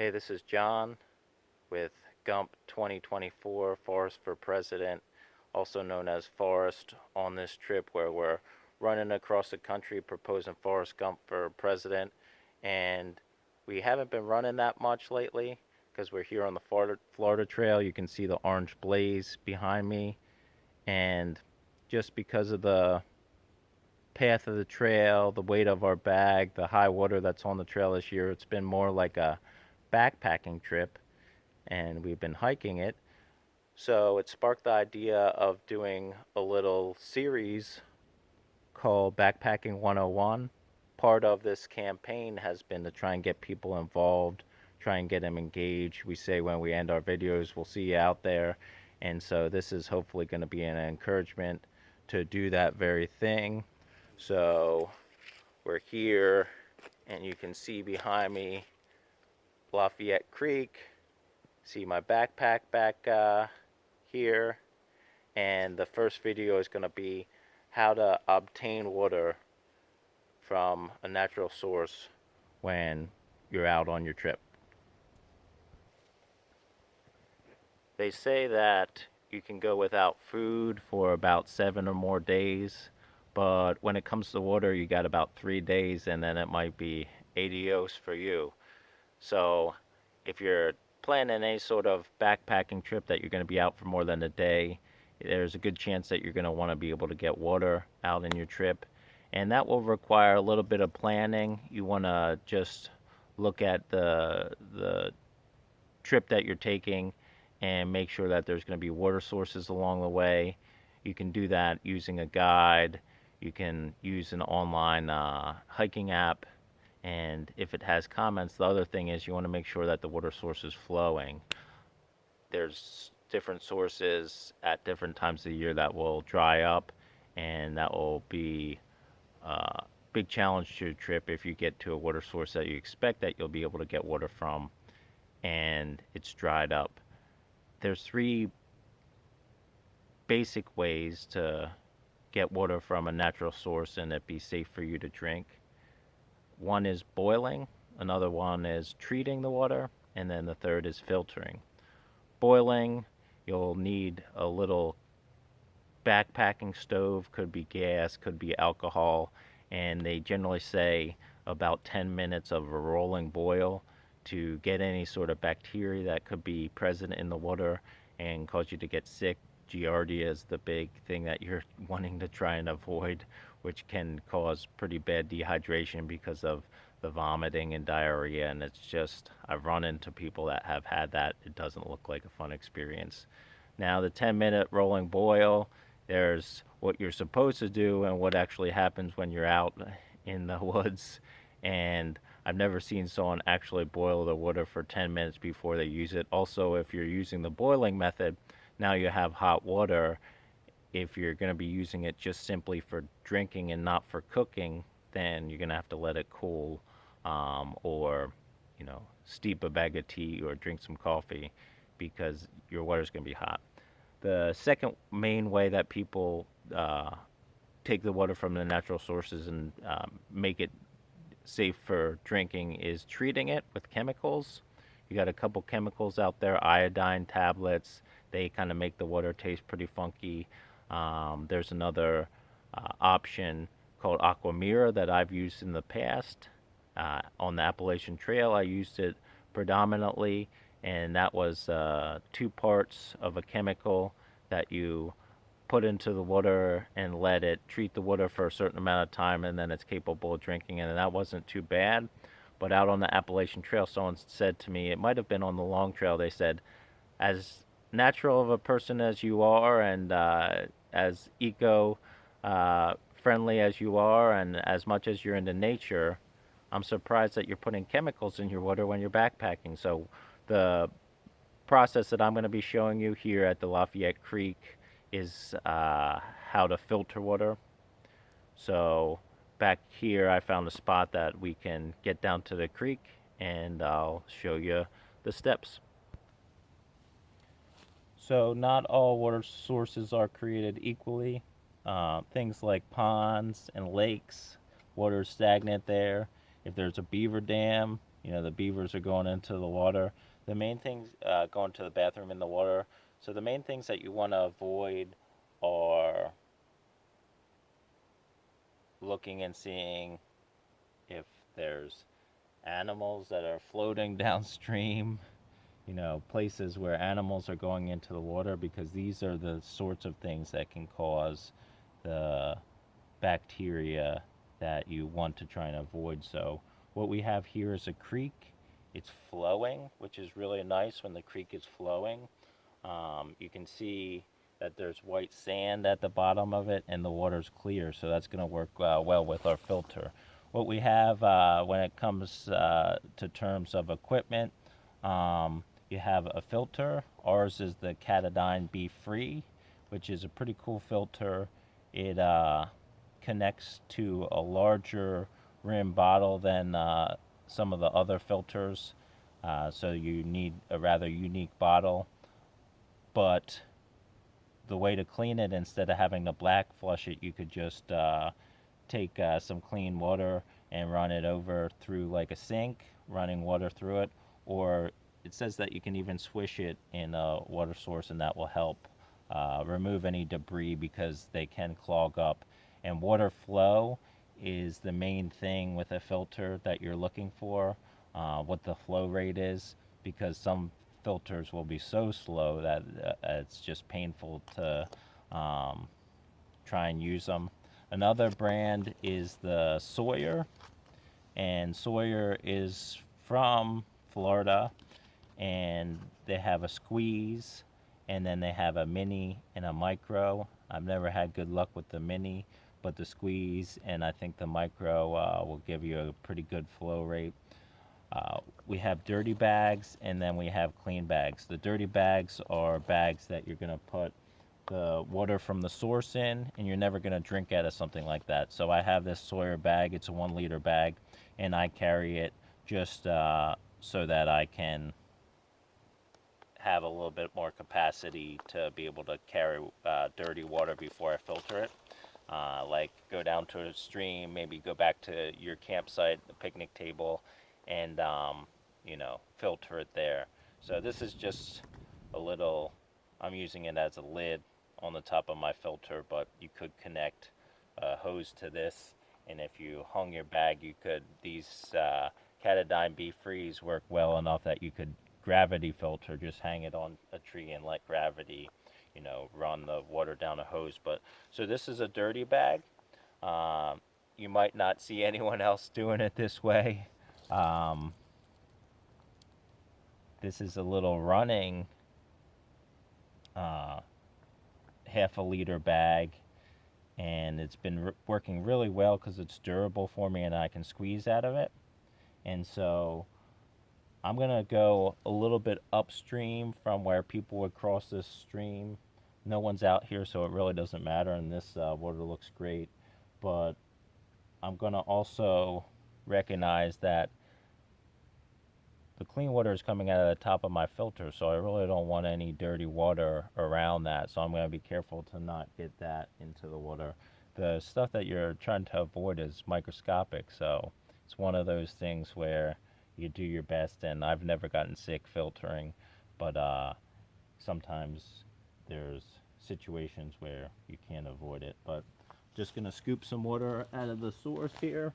Hey, this is John with Gump 2024 Forest for President, also known as Forest, on this trip where we're running across the country proposing Forrest Gump for president. And we haven't been running that much lately because we're here on the Florida Trail. You can see the orange blaze behind me. And just because of the path of the trail, the weight of our bag, the high water that's on the trail this year, it's been more like a backpacking trip, and we've been hiking it. So it sparked the idea of doing a little series called Backpacking 101. Part of this campaign has been to try and get people involved, try and get them engaged. We say when we end our videos, we'll see you out there. And so this is hopefully going to be an encouragement to do that very thing. So we're here, and you can see behind me Lafayette Creek. See my backpack back here. And the first video is going to be how to obtain water from a natural source when you're out on your trip. They say that you can go without food for about 7 or more days, but when it comes to water, you got about 3 days, and then it might be adios for you. So if you're planning any sort of backpacking trip that you're going to be out for more than a day, there's a good chance that you're going to want to be able to get water out in your trip. And that will require a little bit of planning. You want to just look at the trip that you're taking and make sure that there's going to be water sources along the way. You can do that using a guide. You can use an online hiking app. And if it has comments, the other thing is you want to make sure that the water source is flowing. There's different sources at different times of the year that will dry up, and that will be a big challenge to your trip if you get to a water source that you expect that you'll be able to get water from and it's dried up. There's 3 basic ways to get water from a natural source and it be safe for you to drink. One is boiling, another one is treating the water, and then the third is filtering. Boiling, you'll need a little backpacking stove, could be gas, could be alcohol, and they generally say about 10 minutes of a rolling boil to get any sort of bacteria that could be present in the water and cause you to get sick. Giardia is the big thing that you're wanting to try and avoid, which can cause pretty bad dehydration because of the vomiting and diarrhea. And it's just, I've run into people that have had that. It doesn't look like a fun experience. Now, the 10-minute rolling boil, there's what you're supposed to do and what actually happens when you're out in the woods. And I've never seen someone actually boil the water for 10 minutes before they use it. Also, if you're using the boiling method, now you have hot water. If you're going to be using it just simply for drinking and not for cooking, then you're going to have to let it cool, or steep a bag of tea or drink some coffee because your water's going to be hot. The second main way that people take the water from the natural sources and make it safe for drinking is treating it with chemicals. You got a couple chemicals out there, iodine tablets. They kind of make the water taste pretty funky. There's another option called Aquamira that I've used in the past. On the Appalachian Trail, I used it predominantly, and that was 2 parts of a chemical that you put into the water and let it treat the water for a certain amount of time, and then it's capable of drinking, and that wasn't too bad. But out on the Appalachian Trail, someone said to me, it might have been on the Long Trail, they said, as natural of a person as you are and as eco friendly as you are and as much as you're into nature, I'm surprised that you're putting chemicals in your water when you're backpacking. So the process that I'm going to be showing you here at the Lafayette Creek is how to filter water. So back here I found a spot that we can get down to the creek and I'll show you the steps. So not all water sources are created equally. Things like ponds and lakes, water is stagnant there. If there's a beaver dam, The beavers are going into the water. The main things, going to the bathroom in the water. So the main things that you want to avoid are looking and seeing if there's animals that are floating downstream, places where animals are going into the water, because these are the sorts of things that can cause the bacteria that you want to try and avoid. So what we have here is a creek. It's flowing, which is really nice when the creek is flowing. You can see that there's white sand at the bottom of it and the water's clear, so that's going to work well with our filter. What we have when it comes to terms of equipment, you have a filter. Ours is the Katadyn BeFree, which is a pretty cool filter. It connects to a larger rim bottle than some of the other filters, so you need a rather unique bottle. But the way to clean it, instead of having to black flush it, you could just take some clean water and run it over through like a sink, running water through it. Or it says that you can even swish it in a water source, and that will help remove any debris, because they can clog up. And water flow is the main thing with a filter that you're looking for, what the flow rate is, because some filters will be so slow that it's just painful to try and use them. Another brand is the Sawyer, and Sawyer is from Florida, and they have a squeeze, and then they have a mini and a micro. I've never had good luck with the mini, but the squeeze and I think the micro will give you a pretty good flow rate. We have dirty bags, and then we have clean bags. The dirty bags are bags that you're going to put the water from the source in, and you're never going to drink out of something like that. So I have this Sawyer bag. It's a 1 liter bag, and I carry it just so that I can have a little bit more capacity to be able to carry dirty water before I filter it. Like go down to a stream, maybe go back to your campsite, the picnic table, and filter it there. So this is just a little, I'm using it as a lid on the top of my filter, but you could connect a hose to this, and if you hung your bag, these Katadyn BeFrees work well enough that you could gravity filter, just hang it on a tree and let gravity, run the water down a hose. But so this is a dirty bag. You might not see anyone else doing it this way. This is a little running half a liter bag, and it's been working really well because it's durable for me and I can squeeze out of it. And so I'm going to go a little bit upstream from where people would cross this stream. No one's out here, so it really doesn't matter, and this water looks great. But I'm going to also recognize that the clean water is coming out of the top of my filter, so I really don't want any dirty water around that. So I'm going to be careful to not get that into the water. The stuff that you're trying to avoid is microscopic, so it's one of those things where you do your best, and I've never gotten sick filtering, but sometimes there's situations where you can't avoid it. But just going to scoop some water out of the source here.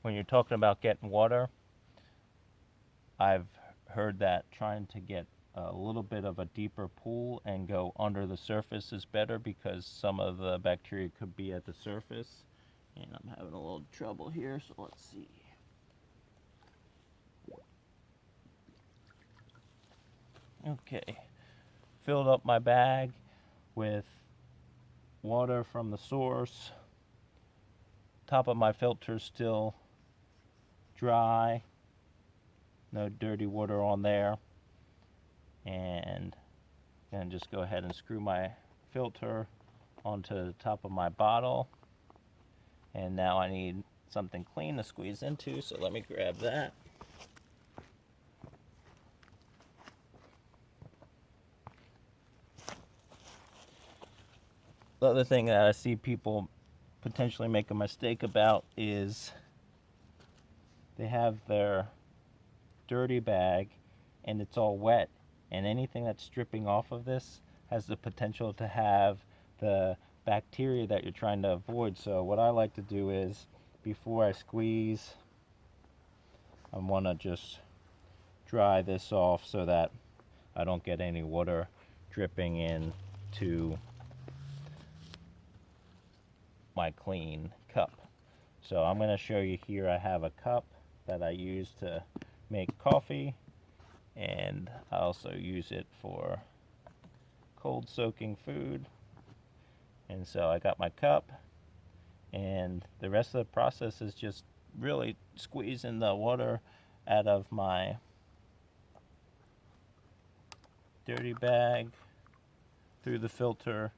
When you're talking about getting water, I've heard that trying to get a little bit of a deeper pool and go under the surface is better, because some of the bacteria could be at the surface. And I'm having a little trouble here, so let's see. Okay, filled up my bag with water from the source. Top of my filter still dry, no dirty water on there. And then just go ahead and screw my filter onto the top of my bottle. And now I need something clean to squeeze into, so let me grab that. The other thing that I see people potentially make a mistake about is they have their dirty bag and it's all wet, and anything that's dripping off of this has the potential to have the bacteria that you're trying to avoid. So what I like to do is, before I squeeze, I want to just dry this off so that I don't get any water dripping into my clean cup. So I'm going to show you here. I have a cup that I use to make coffee, and I also use it for cold soaking food. And so I got my cup, and the rest of the process is just really squeezing the water out of my dirty bag through the filter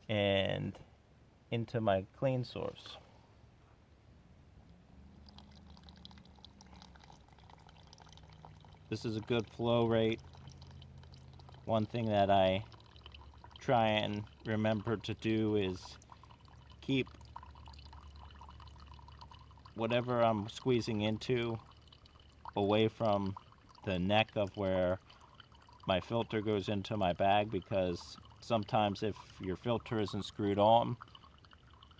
and into my clean source. This is a good flow rate. One thing that I try and remember to do is keep whatever I'm squeezing into away from the neck of where my filter goes into my bag, because sometimes if your filter isn't screwed on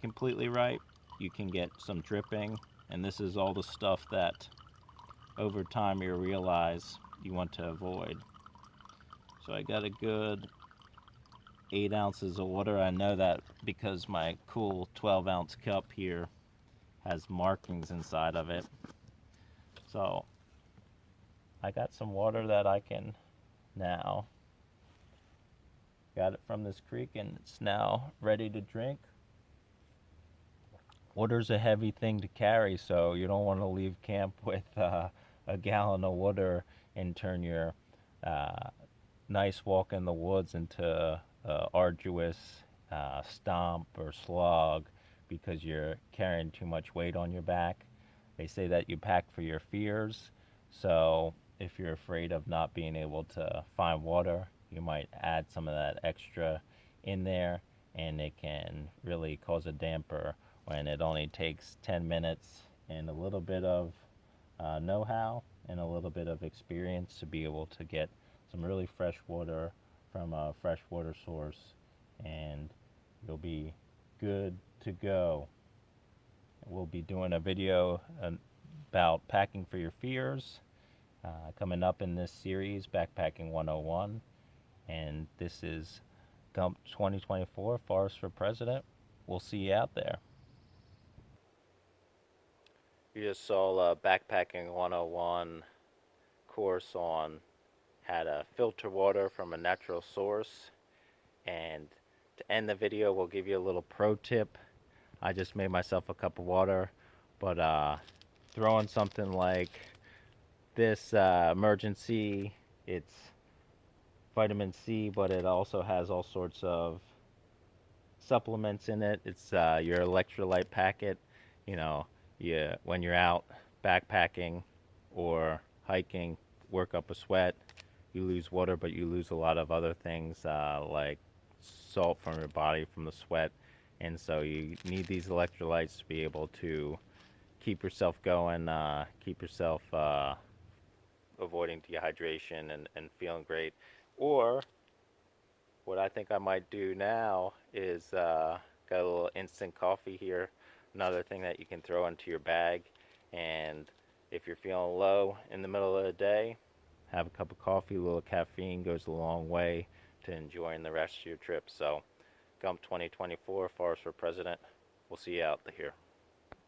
completely right, you can get some dripping, and this is all the stuff that over time you realize you want to avoid. So I got a good 8 ounces of water. I know that because my cool 12-ounce cup here has markings inside of it. So I got some water that I can now, got it from this creek, and it's now ready to drink. Water's a heavy thing to carry, so you don't want to leave camp with a gallon of water and turn your nice walk in the woods into a arduous stomp or slog because you're carrying too much weight on your back. They say that you pack for your fears, so if you're afraid of not being able to find water, you might add some of that extra in there, and it can really cause a damper when it only takes 10 minutes and a little bit of know-how and a little bit of experience to be able to get some really fresh water from a fresh water source, and you'll be good to go. We'll be doing a video about packing for your fears coming up in this series, Backpacking 101, and this is Gump 2024, Forest for President. We'll see you out there. You just saw a Backpacking 101 course on how to filter water from a natural source. And to end the video, we'll give you a little pro tip. I just made myself a cup of water, but throwing something like this emergency, it's vitamin C, but it also has all sorts of supplements in it. It's your electrolyte packet. You know, when you're out backpacking or hiking, work up a sweat, you lose water, but you lose a lot of other things like salt from your body from the sweat. And so you need these electrolytes to be able to keep yourself going, keep yourself avoiding dehydration and feeling great. Or what I think I might do now is got a little instant coffee here, another thing that you can throw into your bag. And if you're feeling low in the middle of the day, have a cup of coffee. A little caffeine goes a long way to enjoying the rest of your trip. So Gump 2024, Forest for President. We'll see you out here.